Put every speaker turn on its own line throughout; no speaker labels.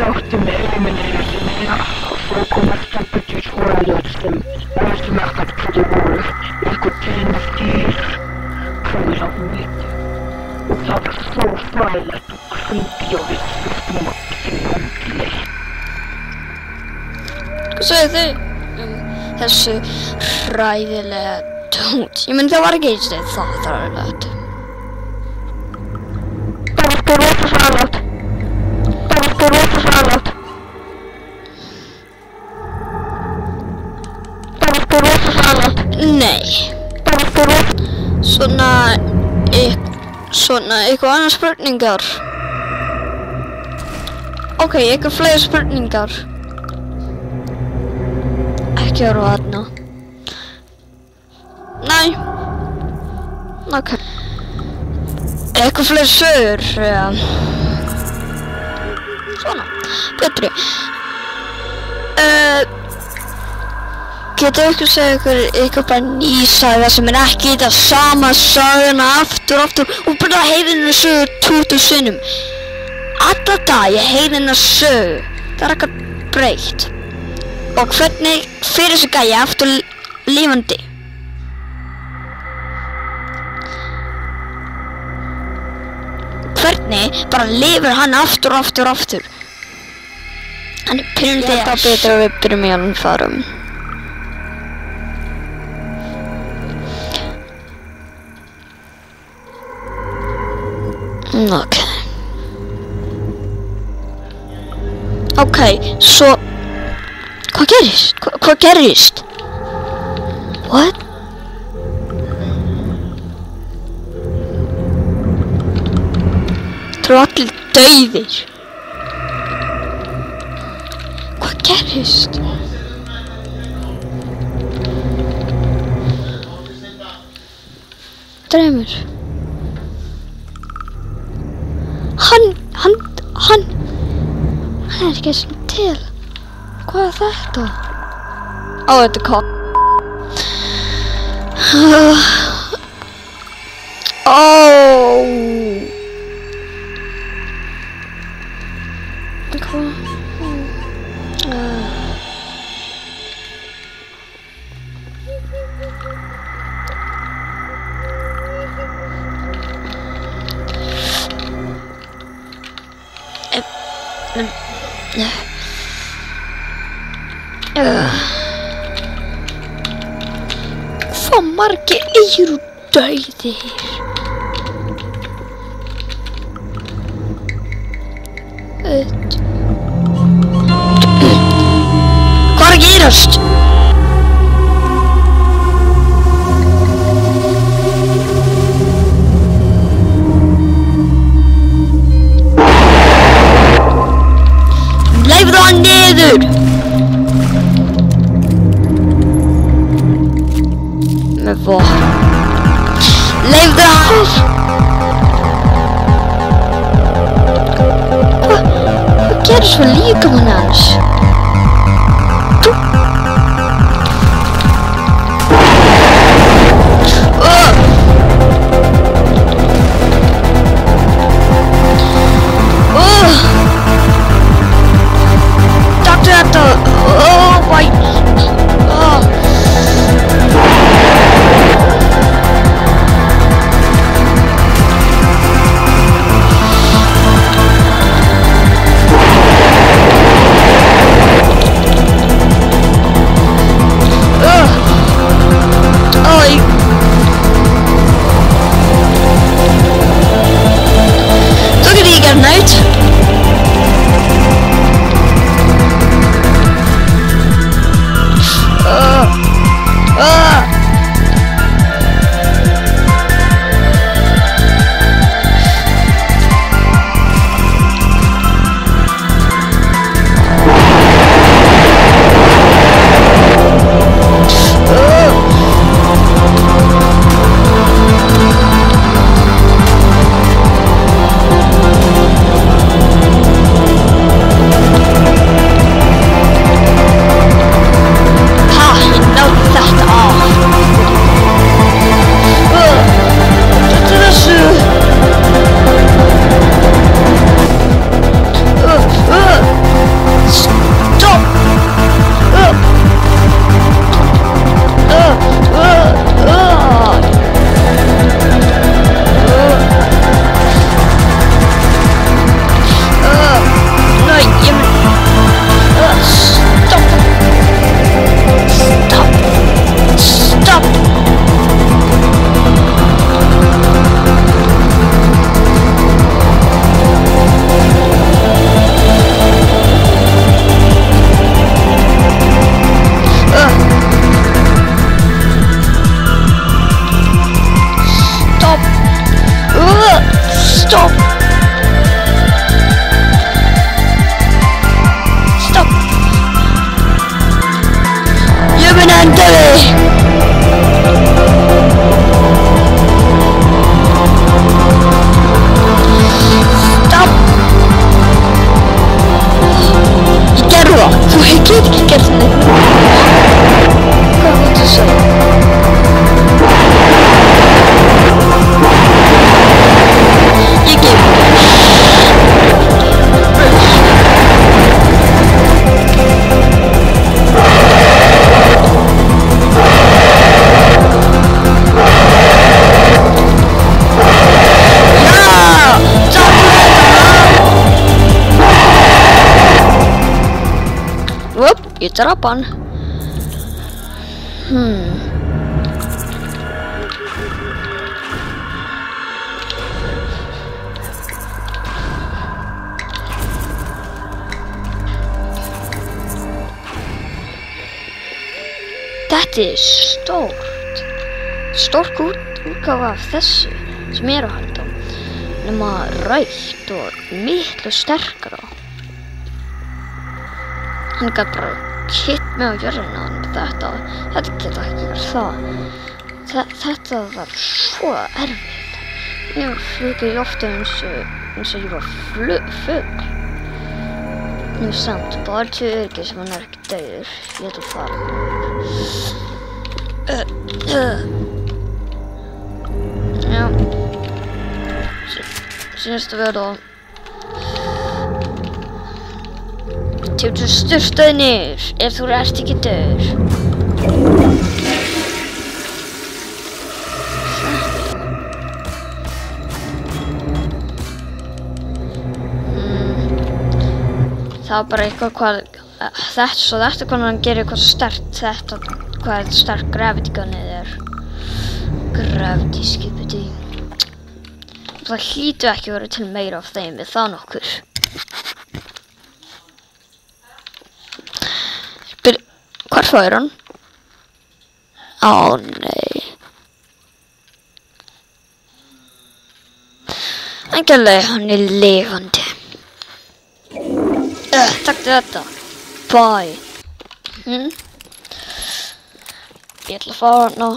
Optimal elimination of commerce temperatures system was method for the world. It contained these kinds of meat. It was so violent to creepy of its system
Hvað sögðu þau þessu hræðilega tónt? Ég menn það var ekki eins og það hræðilegt.
Það var rosa svalagt.
Nei. Svona eitthvað annað spurningar. Ok, eitthvað fleiri spurningar. Ekki að róðna. Nei. Ok. Eitthvað fleiri sögur. Svona. Betri. Getur ykkur segja ykkur bara ný saga sem ekki þetta sama sagana aftur og bara heyri sögu 20 sinnum. Alla dag ég heyri sögu. Það eitthvað breytt. Og hvernig fyrir þessi gæja aftur lifandi? Hvernig bara lifir hann aftur? Hann pyrrandi. Ég það betur að við byrjum í hann farum. Ok, svo Hvað gerist? What? Það eru allir dauðir. Hvað gerist? Draumur. Hann er ekki sem til. Hvað er þetta? Ó, þetta er kopp. Hvað margir eru dauðir? Hvað er að gerast? Leifðu hann niður! Með vopn. Leifðu hann! Hvað gerist með líkamann hans? Taktu þetta! Oh my... Ég drap hann. Þetta stórt útgáfa af þessu sem ég er að halda, nema rautt og miklu sterkara. Hann gat bara hitt mig á jörðina, þetta geta ekki verið það. Þetta var svo erfitt. Ég var flugið í loftu eins og ég var fugl. Nú samt, bara til öryggi sem hann ekki dauður. Ég ætla að fara. Já. Sýnist að vera til styrtaði niður ef þú ert ekki dauður. Það var bara eitthvað þetta hvernig hann gerir eitthvað sterkt hvað sterk gravity gunnið er. Gravity skipiti. Það hlýtur ekki að vera til meira af þeim við það nokkur. Hvar fór hann? Ó nei. Engjörlega hann er lifandi. Takk þetta. Bye. Ég ætla að fara ná.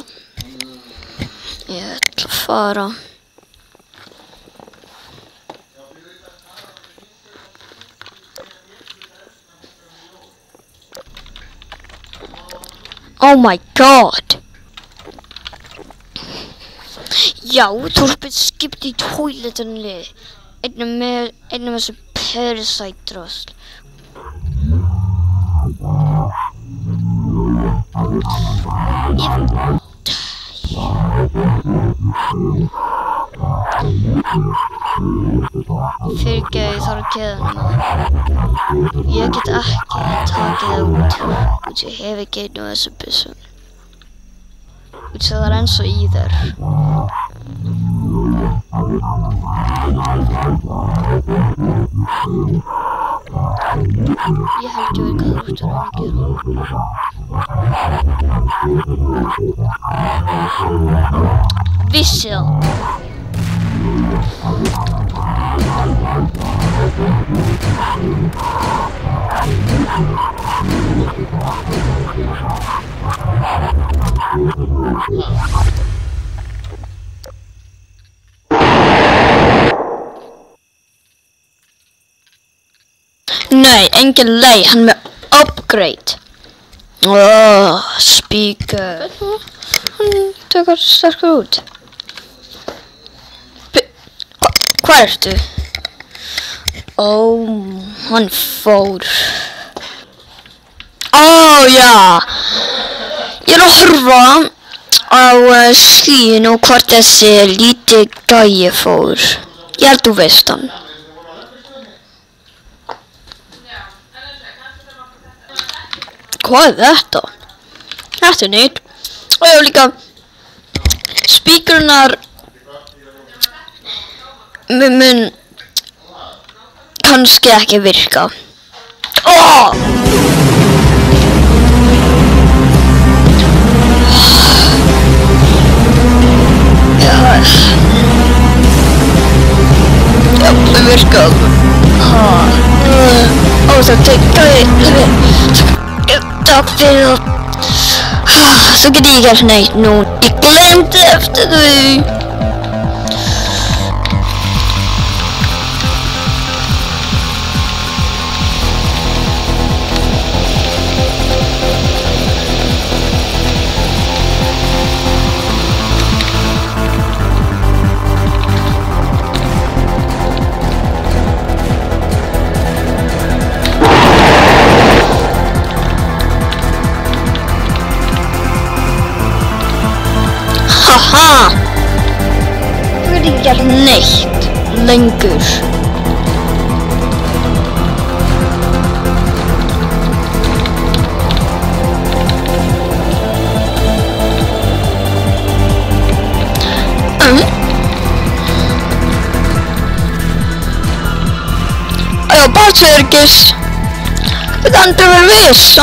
Oh my god. Já, Torben skipti í toiletunni. Einnig með þessu parasite-drasl. Fyrirgeðu, ég þarf að keyða hana. Ég get ekki takið það út. Ég hef ekki einu af þessu byssum. Það er eins og í þér. Ég held ég veit hvað þú ert að gera. Vissi það. Nei, engin leið, hann með upgrade. Speaker. Hann tekur sterkur út. Hvað ertu? Hann fór. Já. Ég er að horfa á skín og hvort þessi lítið gæi fór. Ég held þú veist hann. Hvað er þetta? Þetta er nýtt. Og ég hef líka speakernar mun kannski ekki virka. Já, það virka. Það takk fyrir það. Svo get ég gert neitt nú. Ég glemdi eftir því. Haha! Þú getur ekki gert neitt lengur. Sörgis. Þú kannt vera viss,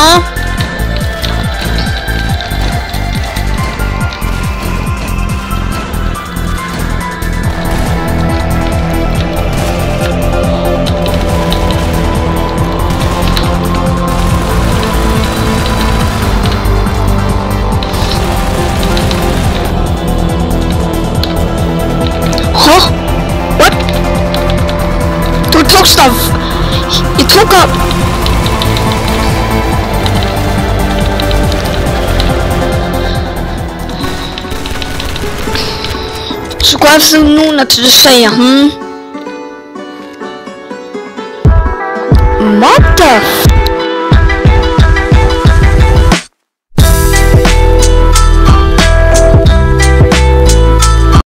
What? Þú tókst af. Ég tók af. Svo hvað er þú núna til að segja, What the